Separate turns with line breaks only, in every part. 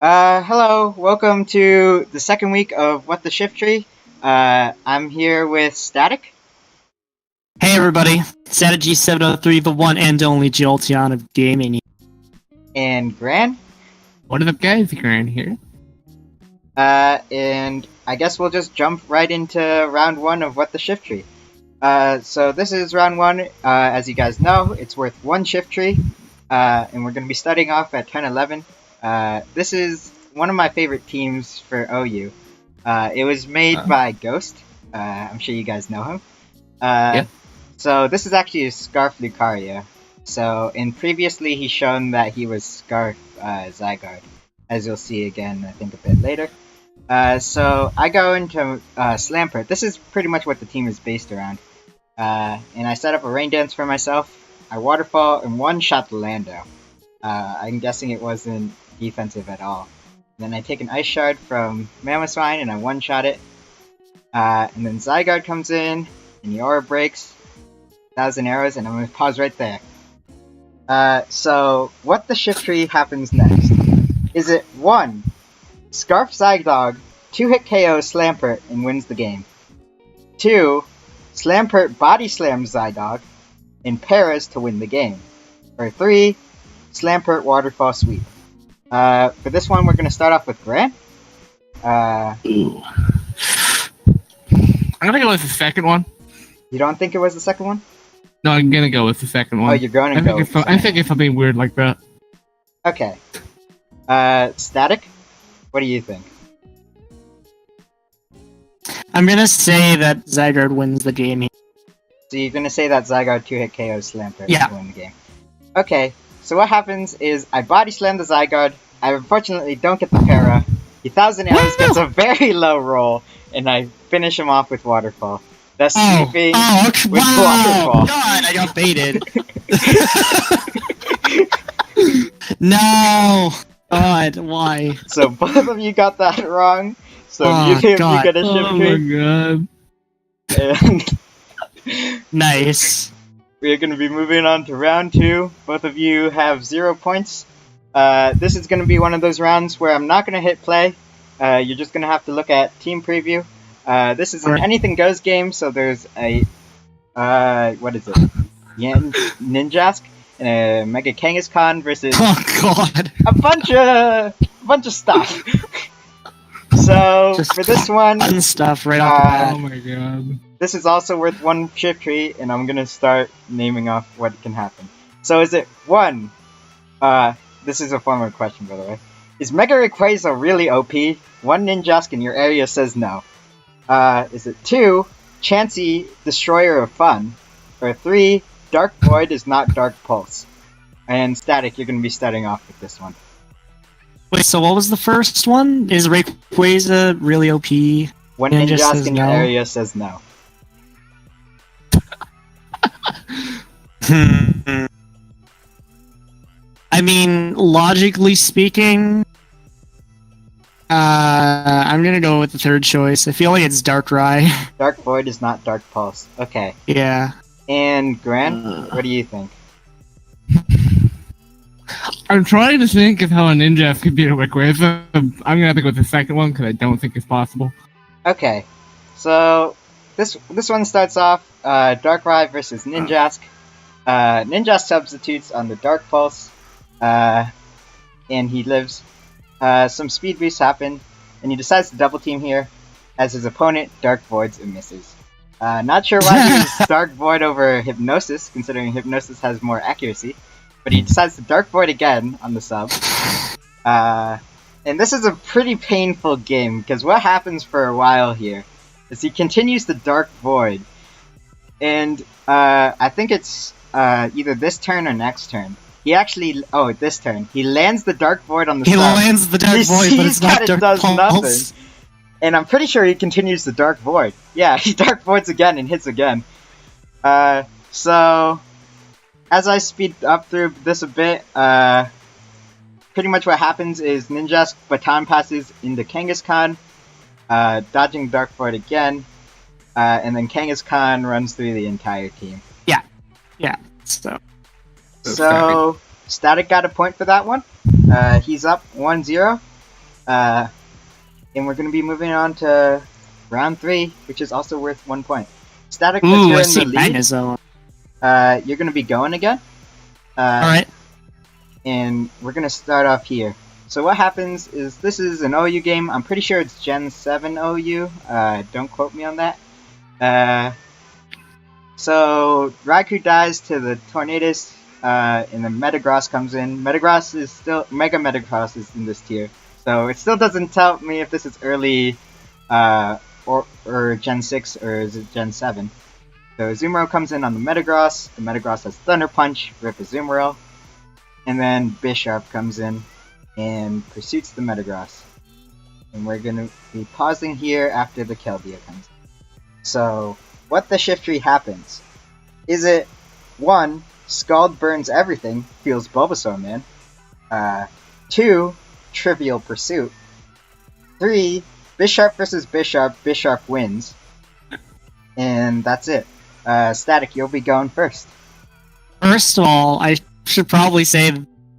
Hello, welcome to the second week of What the Shiftry. I'm here with Static
Hey everybody, Static G703, the one and only Jolteon of gaming.
and Gran.
What are the guys Gran here?
And I guess we'll just jump right into round one of What the Shiftry. So this is round one. As you guys know, it's worth one Shiftry, and we're going to be starting off at turn 11. This is one of my favorite teams for OU. It was made by Ghost. I'm sure you guys know him.
Yeah.
So this is actually a Scarf Lucario. So, and previously he's shown that he was Scarf Zygarde, as you'll see again, I think, a bit later. So I go into Slamper. This is pretty much what the team is based around. And I set up a Rain Dance for myself. I Waterfall and one-shot the Lando. I'm guessing it wasn't defensive at all. Then I take an Ice Shard from Mamoswine and I one-shot it. And then Zygarde comes in, and the Aura breaks. 1,000 arrows, and I'm going to pause right there. So, what the Shiftry happens next? Is it 1. Scarf Zygarde, 2-hit KO Slampert and wins the game. 2. Slampert body slams Zygarde and Paras to win the game. Or 3. Slampert Waterfall Sweep. For this one, we're going to start off with Gran.
Ooh. I'm gonna go with the second one.
You don't think it was the second one?
No, I'm gonna go with the second one.
Oh, you're going to go with the
I think it's something weird like that.
Okay. Static? What do you think?
I'm gonna say that Zygarde wins the game here.
So you're gonna say that Zygarde 2-hit KO Slampert
Yeah.
to win the game. Okay, so what happens is I body slam the Zygarde. I unfortunately don't get the para. The 1,000 arrows gets a very low roll, and I finish him off with Waterfall. That's sweeping
okay,
with
wow!
Waterfall.
God, I got baited. No! God, why?
So both of you got that wrong. So
Oh,
neither of you
God.
get a
Oh my
Shiftry.
god.
And
Nice.
we are going to be moving on to round 2. Both of you have 0 points. This is going to be one of those rounds where I'm not going to hit play. You're just going to have to look at team preview. This is an anything goes game, so there's a what is it? Ninjask and a Mega Kangaskhan versus
Oh God.
a bunch of stuff. So
Just
for this one,
fun stuff right off the bat.
Oh my god.
this is also worth one Shiftry, and I'm gonna start naming off what can happen. So is it 1? This is a former question, by the way. Is Mega Rayquaza really OP? 1 Ninjask in your area says no. Is it 2, Chansey, Destroyer of Fun? Or 3, Dark Void is not Dark Pulse? And Static, you're going to be starting off with this one.
Wait, so what was the first one? Is Rayquaza really OP?
1
Ninja
Ninjask
says
in your
no.
area says no.
I mean, logically speaking, I'm gonna go with the third choice. I feel like it's Darkrai.
Dark Void is not Dark Pulse. Okay.
Yeah.
And Gran, what do you think?
I'm trying to think of how a ninja could beat a Rayquaza. I'm gonna have to go with the second one because I don't think it's possible.
Okay. So, this one starts off, Darkrai versus Ninjask. Ninjask substitutes on the Dark Pulse, and he lives. Some speed boosts happen, and he decides to double team here, as his opponent Dark Voids and misses. Not sure why he was Dark Void over Hypnosis, considering Hypnosis has more accuracy, but he decides to Dark Void again on the sub. And this is a pretty painful game, because what happens for a while here is he continues to Dark Void, and I think it's either this turn or next turn. He actually, this turn, he lands the Dark Void on the
He
sub.
lands the Dark
He
Void, but
sees
it's not
that it
Dark
does
Pulse.
nothing. And I'm pretty sure he continues the Dark Void. Yeah, he Dark Voids again and hits again. So, as I speed up through this a bit, pretty much what happens is Ninjask Baton passes into Kangaskhan, dodging Dark Void again, and then Kangaskhan runs through the entire team.
Yeah. So
So, Static got a point for that one. He's up 1-0. And we're going to be moving on to round 3, which is also worth 1 point. Static, as
Ooh,
you're
I
in
see
the lead,
Magnus though.
you're going to be going again.
Alright.
And we're going to start off here. So what happens is this is an OU game. I'm pretty sure it's Gen 7 OU. Don't quote me on that. So Raikou dies to the Tornadus, and then Metagross comes in. Metagross is still Mega Metagross is in this tier, so it still doesn't tell me if this is early, or Gen 6 or is it Gen 7. So Azumarill comes in on the Metagross. The Metagross has Thunder Punch, rip Azumarill, and then Bisharp comes in and pursues the Metagross. And we're gonna be pausing here after the Keldeo comes in. So what the Shiftry happens? Is it 1, Scald burns everything, feels Bulbasaur Man. 2, Trivial Pursuit. 3, Bisharp versus Bisharp, Bisharp wins. And that's it. Static, you'll be going first.
First of all, I should probably say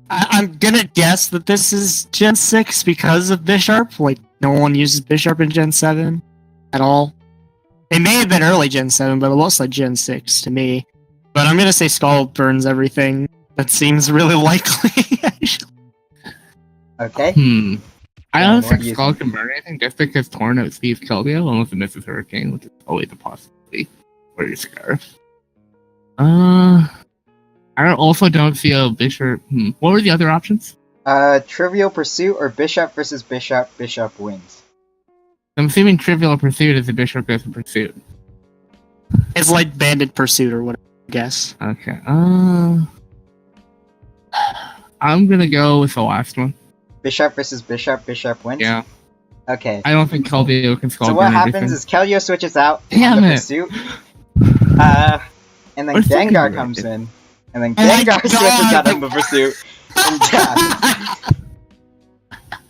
I'm gonna guess that this is Gen 6 because of Bisharp. Like, no one uses Bisharp in Gen 7 at all. It may have been early Gen 7, but it looks like Gen 6 to me. But I'm gonna say Scald burns everything. That seems really likely, actually.
Okay.
I don't
what
think
do you
Skull
think?
can burn anything just because Torn outspeeds Keldeo unless it misses Hurricane, which is always a possibility. Or your Scarf. I also don't see a Bishop. What were the other options?
Trivial Pursuit or Bisharp versus Bisharp, Bisharp wins.
I'm assuming Trivial Pursuit is a Bishop goes in Pursuit.
It's like Banded Pursuit or whatever, I guess.
Okay. I'm gonna go with the last one.
Bisharp versus Bisharp, Bisharp wins?
Yeah.
Okay.
I don't think Keldeo can Skull
So what
burn
happens
everything.
is Keldeo switches out
Damn
on the
it.
Pursuit. And then
What's fucking
Gengar
right?
comes in. And then
Oh my
Gengar switches
God.
out on the Pursuit. And dies.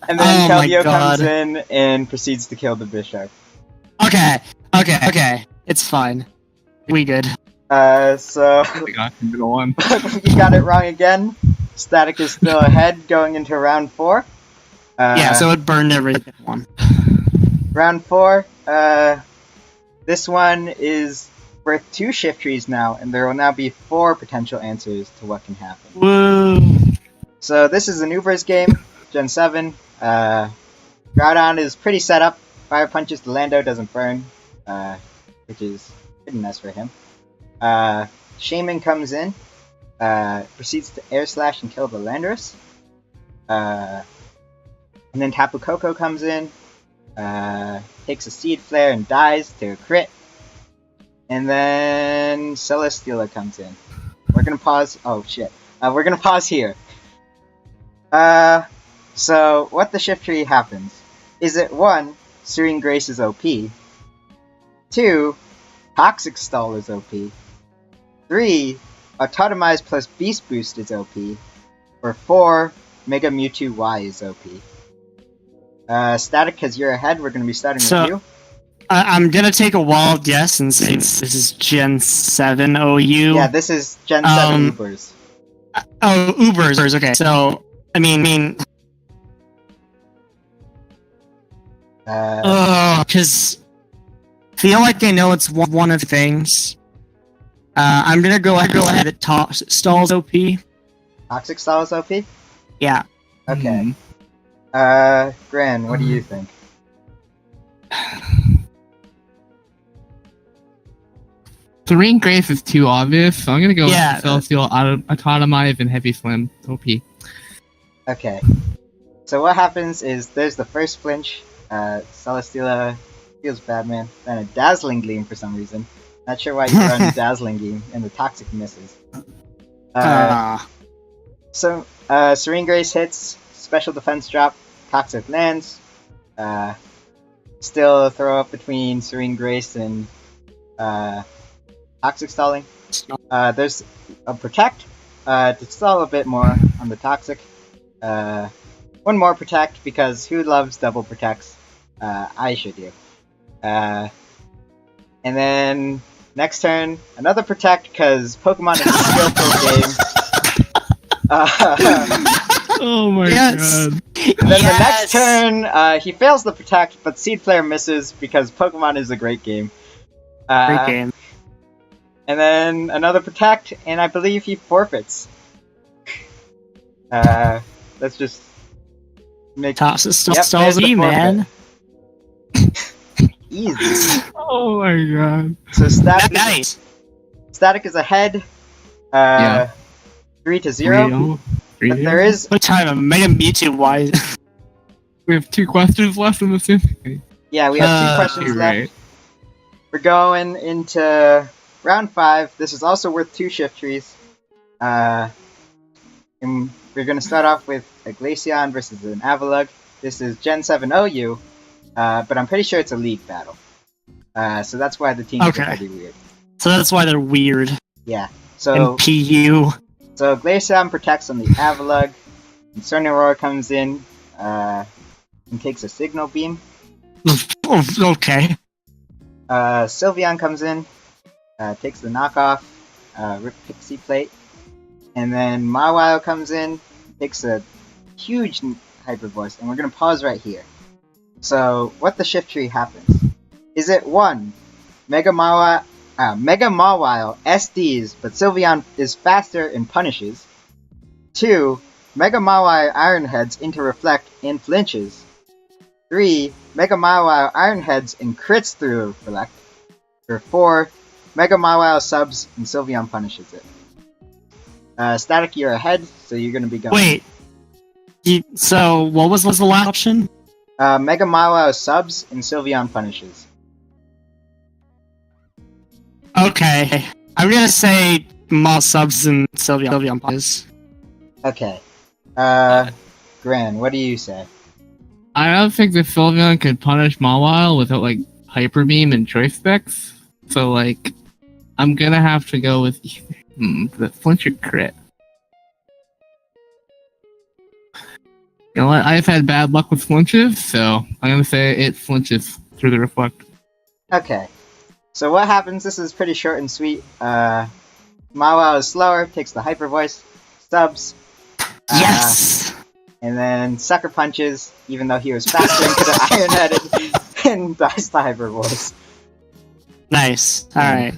And then
Oh my
Keldeo
God.
comes in and proceeds to kill the Bisharp.
Okay. It's fine. We good.
So
I got into the one.
you got it wrong again. Static is still ahead going into round 4.
Yeah, so it burned everything. One.
Round 4. This one is worth 2 Shiftries now, and there will now be 4 potential answers to what can happen.
Woo!
So this is an Ubers game, Gen 7. Groudon is pretty set up. Fire punches the Lando, doesn't burn, which is pretty nice for him. Shaman comes in, proceeds to Air Slash and kill the Landorus. And then Tapu Koko comes in, takes a Seed Flare and dies to a crit. And then Celesteela comes in. We're gonna pause. Oh shit. We're gonna pause here. So what the Shiftry happens? Is it 1, Serene Grace is OP. 2, Toxic Stall is OP. 3, Autotomize plus Beast Boost is OP. Or 4, Mega Mewtwo Y is OP. Static, because you're ahead, we're going to be starting with you.
I'm gonna take a wild guess and say this is Gen 7 OU.
Yeah, this is Gen 7 Ubers.
Oh, Ubers. Okay, so I mean, because feel like I know it's one of the things. I'm gonna go ahead at top stalls OP.
Toxic Stall is OP?
Yeah.
Okay. Gran, what do you think?
Serene Grace is too obvious, so I'm gonna go with Celestial, Autotomize, and Heavy Slam. OP.
Okay. So what happens is there's the first flinch. Celesteela feels bad, man. Then a Dazzling Gleam for some reason. Not sure why you run Dazzling Gleam, and the Toxic misses. So Serene Grace hits, Special Defense drop, Toxic lands. Still throw up between Serene Grace and Toxic Stalling. There's a Protect to stall a bit more on the Toxic. One more Protect because who loves double Protects? I should do. And then next turn, another Protect because Pokemon is a skillful game.
Oh my
Yes.
god.
And then the next
Yes.
turn, he fails the protect, but Seed Player misses because Pokemon is a great game.
Great game.
And then another protect, and I believe he forfeits. Let's just make
Tosses
Yep,
stalls
there's the
me,
forfeit.
man.
easy.
Oh my god.
So Static,
Nice.
Static is ahead.
Yeah.
3-0. But there is
What time? A Mega Mewtwo wise.
We have 2 questions left in this.
yeah, we have 2 questions
You're
left.
right.
We're going into round 5. This is also worth 2 Shiftrys. And we're going to start off with a Glaceon versus an Avalugg. This is Gen 7 OU, but I'm pretty sure it's a league battle. So that's why the teams
Okay.
are pretty weird.
So that's why they're weird.
Yeah. So
And PU.
Glaceon protects on the Avalugg, and Cernaroar comes in and takes a Signal Beam.
Oh, okay.
Sylveon comes in, takes the knockoff, Rip Pixie Plate, and then Mawile comes in, takes a huge Hyper Voice, and we're gonna pause right here. So, what the Shiftry happens? Is it 1, Mega Mawile SDs, but Sylveon is faster and punishes? 2, Mega Mawile Iron Heads into Reflect and flinches? 3, Mega Mawile Iron Heads and crits through Reflect? Or 4, Mega Mawile subs and Sylveon punishes it? Static, you're ahead, so you're gonna be going.
Wait. So, what was the last option?
Mega Mawile subs and Sylveon punishes.
Okay. I'm gonna say Maw subs and Sylveon Pies.
Okay. Gran, what do you say?
I don't think the Sylveon could punish Mawile without like Hyper Beam and Choice Specs. So like, I'm gonna have to go with the flinch or crit. You know what? I've had bad luck with flinches, so I'm gonna say it flinches through the Reflect.
Okay. So what happens, this is pretty short and sweet. Mawile is slower, takes the Hyper Voice, subs.
Yes!
And then Sucker Punches, even though he was faster into the Iron Headed, and dies the Hyper Voice.
Nice. Alright.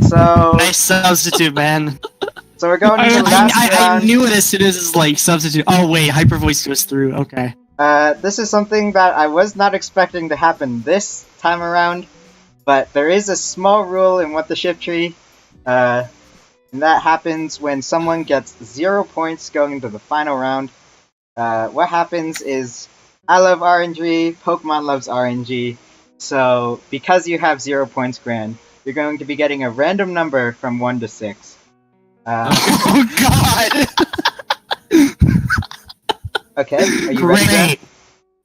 So,
Nice substitute, man.
so we're going into the last
I
round.
knew it as soon as it's like substitute. Oh wait, Hyper Voice goes through. Okay.
This is something that I was not expecting to happen this time around, but there is a small rule in what the Shiftry, and that happens when someone gets 0 points going into the final round. What happens is, I love RNG, Pokemon loves RNG, so because you have 0 points, Gran, you're going to be getting a random number from 1 to 6.
Oh god!
Okay, are you ready, Gran?
Great!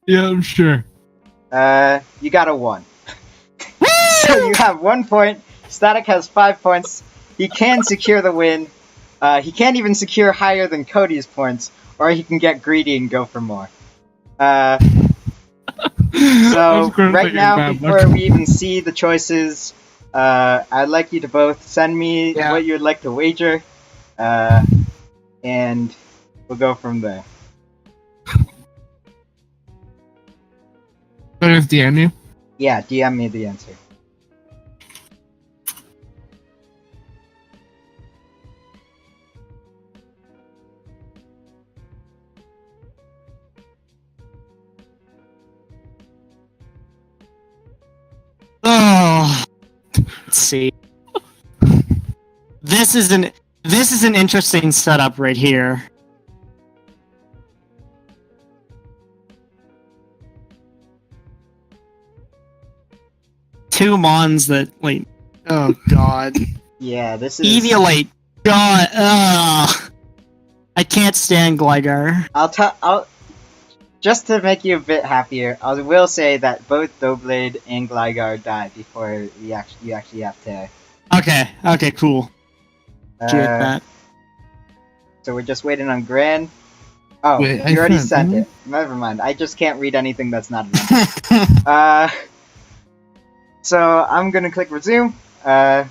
Yeah, I'm sure.
You got a 1. So you have 1 point, Static has 5 points, he can secure the win, he can't even secure higher than Cody's points, or he can get greedy and go for more. So, right now, before we even see the choices, I'd like you to both send me what you'd like to wager, and we'll go from there.
But it's DM you?
Yeah, DM me the answer.
Oh, let's see. This is an interesting setup right here. Two Mons that like, oh god,
Yeah, this is...
Eviolite, god, I can't stand Gligar.
I'll just to make you a bit happier, I will say that both Doublade and Gligar die before you actually have to.
Okay, cool. Get that.
So we're just waiting on Gran. Oh,
Wait,
you already
sent
sent it. Never mind. I just can't read anything that's not enough. So I'm gonna click resume. So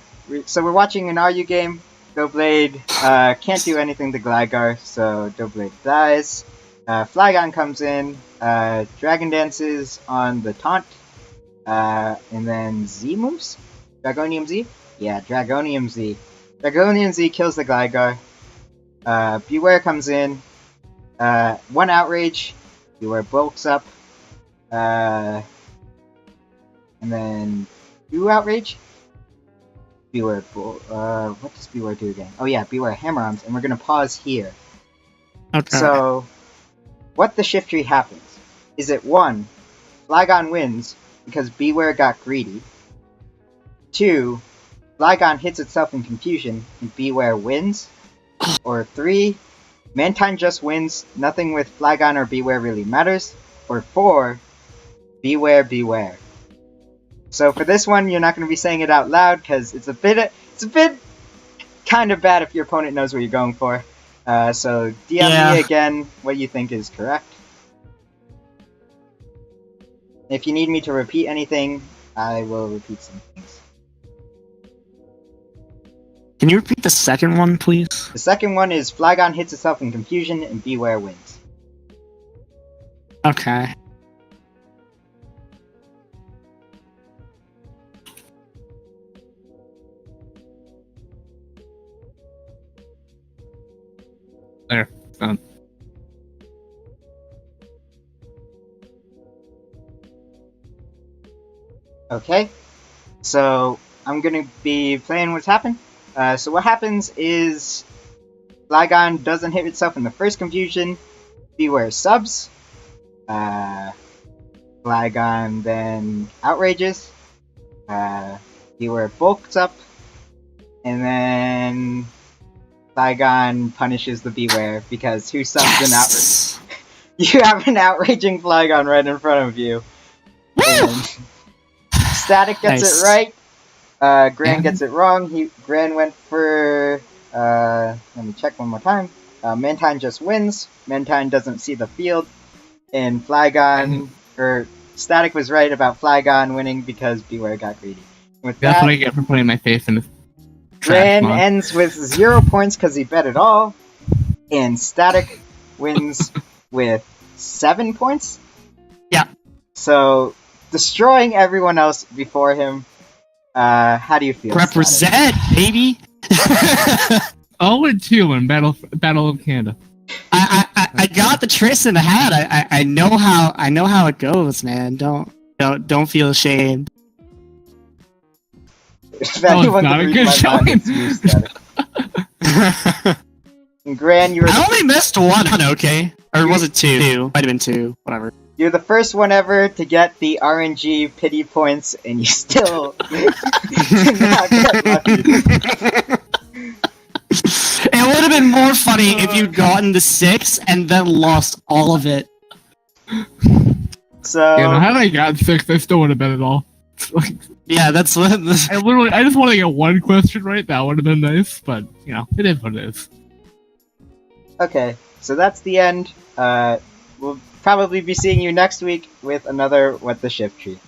we're watching an RU game. Doughblade can't do anything to Gligar, so Doughblade dies. Flygon comes in, Dragon Dances on the taunt, and then Z moves? Dragonium Z? Yeah, Dragonium Z. Dragonium Z kills the Gligar. Beware comes in, one Outrage, Beware bulks up, and then two Outrage? Beware what does Beware do again? Oh yeah, Beware Hammer-Ons, and we're gonna pause here.
Okay.
So, what the Shiftry happens? Is it 1, Flygon wins because Beware got greedy. 2, Flygon hits itself in confusion and Beware wins. Or 3, Mantine just wins, nothing with Flygon or Beware really matters. Or 4, Beware. So for this one, you're not going to be saying it out loud because it's a bit kind of bad if your opponent knows what you're going for. So DM me again what you think is correct. If you need me to repeat anything, I will repeat some things.
Can you repeat the second one, please?
The second one is Flygon hits itself in confusion and Beware wins.
Okay.
There. Done.
Okay. So I'm gonna be playing what's happened. So what happens is Flygon doesn't hit itself in the first confusion. Beware subs. Flygon then outrages. Beware bulks up. And then Flygon punishes the Beware because who subs an outrage? You have an outraging Flygon right in front of you. And Static gets it right. Gran gets it wrong. Gran went for... let me check one more time. Mantine just wins. Mantine doesn't see the field. And Flygon... or Static was right about Flygon winning because Beware got greedy. With
That's
that,
what I get for putting my face in this.
Gran ends with 0 points because he bet it all. And Static wins with 7 points?
Yeah.
So, destroying everyone else before him. How do you feel?
Represent, baby!
0-2 in Battle of Canada.
I got the tricks in the hat. I know how it goes, man. Don't feel ashamed.
If anyone
not
can
a
read
good
my mind,
showing.
it's you, Static. And Gran,
I only missed one, okay? Or was it 2? Might have been 2. Whatever.
you're the first one ever to get the RNG pity points, and you still did not get lucky.
It would have been more funny if you'd gotten the 6 and then lost all of it.
So
Yeah, had I gotten 6, I still would have bet it all. Like,
Yeah, that's what.
I just want to get one question right. That would have been nice, but you know, it is what it is.
okay, so that's the end. We'll probably be seeing you next week with another What the Shiftry.